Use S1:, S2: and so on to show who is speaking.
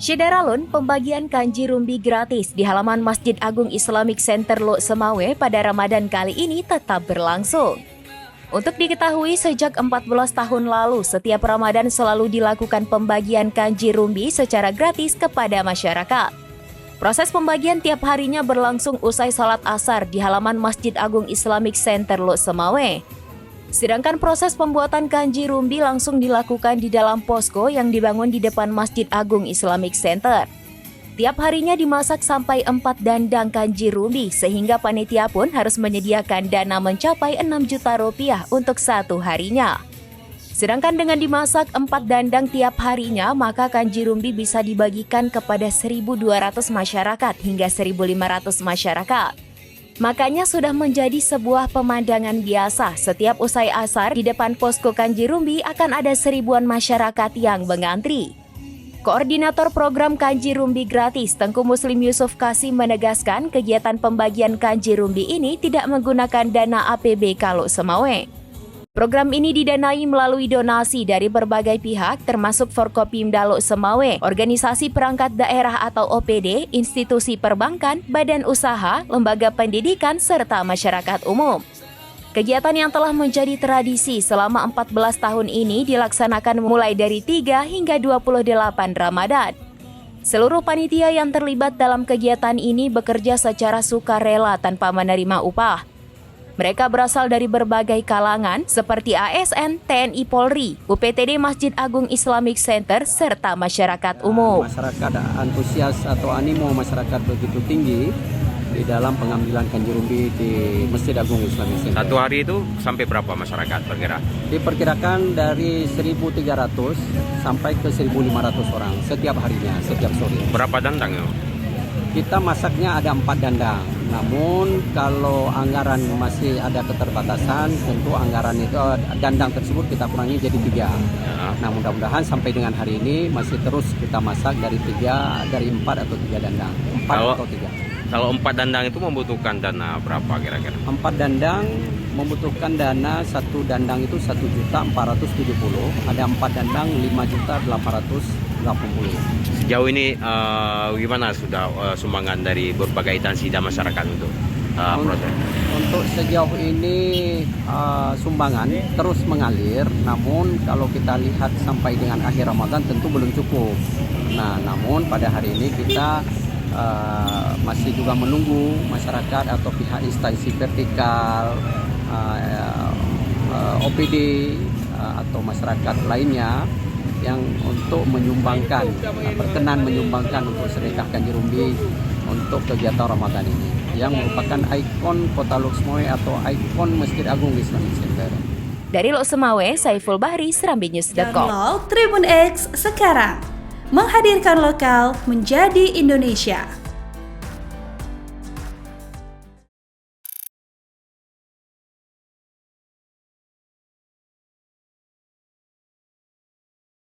S1: Syederalun, pembagian kanji rumbi gratis di halaman Masjid Agung Islamic Center Lok Semawe pada Ramadan kali ini tetap berlangsung. Untuk diketahui, sejak 14 tahun lalu, setiap Ramadan selalu dilakukan pembagian kanji rumbi secara gratis kepada masyarakat. Proses pembagian tiap harinya berlangsung usai salat asar di halaman Masjid Agung Islamic Center Lok Semawe. Sedangkan proses pembuatan kanji rumbi langsung dilakukan di dalam posko yang dibangun di depan Masjid Agung Islamic Center. Tiap harinya dimasak sampai 4 dandang kanji rumbi sehingga panitia pun harus menyediakan dana mencapai 6 juta rupiah untuk satu harinya. Sedangkan dengan dimasak 4 dandang tiap harinya, maka kanji rumbi bisa dibagikan kepada 1.200 masyarakat hingga 1.500 masyarakat. Makanya sudah menjadi sebuah pemandangan biasa setiap usai asar di depan posko kanji rumbi akan ada seribuan masyarakat yang mengantri. Koordinator program kanji rumbi gratis Tengku Muslim Yusuf Kasim menegaskan kegiatan pembagian kanji rumbi ini tidak menggunakan dana APBK Lok Semawe. Program ini didanai melalui donasi dari berbagai pihak termasuk Forkopimda Lok Semawe, organisasi perangkat daerah atau OPD, institusi perbankan, badan usaha, lembaga pendidikan, serta masyarakat umum. Kegiatan yang telah menjadi tradisi selama 14 tahun ini dilaksanakan mulai dari 3 hingga 28 Ramadan. Seluruh panitia yang terlibat dalam kegiatan ini bekerja secara sukarela tanpa menerima upah. Mereka berasal dari berbagai kalangan seperti ASN, TNI Polri, UPTD Masjid Agung Islamic Center, serta masyarakat umum.
S2: Masyarakat antusias atau animo masyarakat begitu tinggi di dalam pengambilan kanji rumbi di Masjid Agung Islamic Center.
S3: Satu hari itu sampai berapa masyarakat bergerak?
S2: Diperkirakan dari 1.300 sampai ke 1.500 orang setiap harinya, setiap sore.
S3: Berapa dandang itu?
S2: Kita masaknya ada 4 dandang. Namun kalau anggaran masih ada keterbatasan, tentu anggaran itu dandang tersebut kita kurangi jadi 3. Ya. Nah, mudah-mudahan sampai dengan hari ini masih terus kita masak dari 4 atau 3 dandang. 4 atau 3.
S3: Kalau 4 dandang itu membutuhkan dana berapa kira-kira?
S2: 4 dandang membutuhkan dana, satu dandang itu 1.470.000, ada 4 dandang 5.880.000.
S3: Sejauh ini gimana sudah sumbangan dari berbagai instansi dan masyarakat untuk proses?
S2: Untuk sejauh ini sumbangan terus mengalir, namun kalau kita lihat sampai dengan akhir Ramadan tentu belum cukup. Nah, namun pada hari ini kita masih juga menunggu masyarakat atau pihak instansi vertikal, OPD atau masyarakat lainnya yang untuk menyumbangkan, berkenan menyumbangkan untuk sedekah kanji rumbi untuk kegiatan Ramadan ini yang merupakan ikon Kota Lok Semawe atau ikon Masjid Agung Islamic Center.
S1: Dari Lok Semawe, Saiful Bahri, SerambiNews.com.
S4: Download Tribun X sekarang, menghadirkan lokal menjadi Indonesia.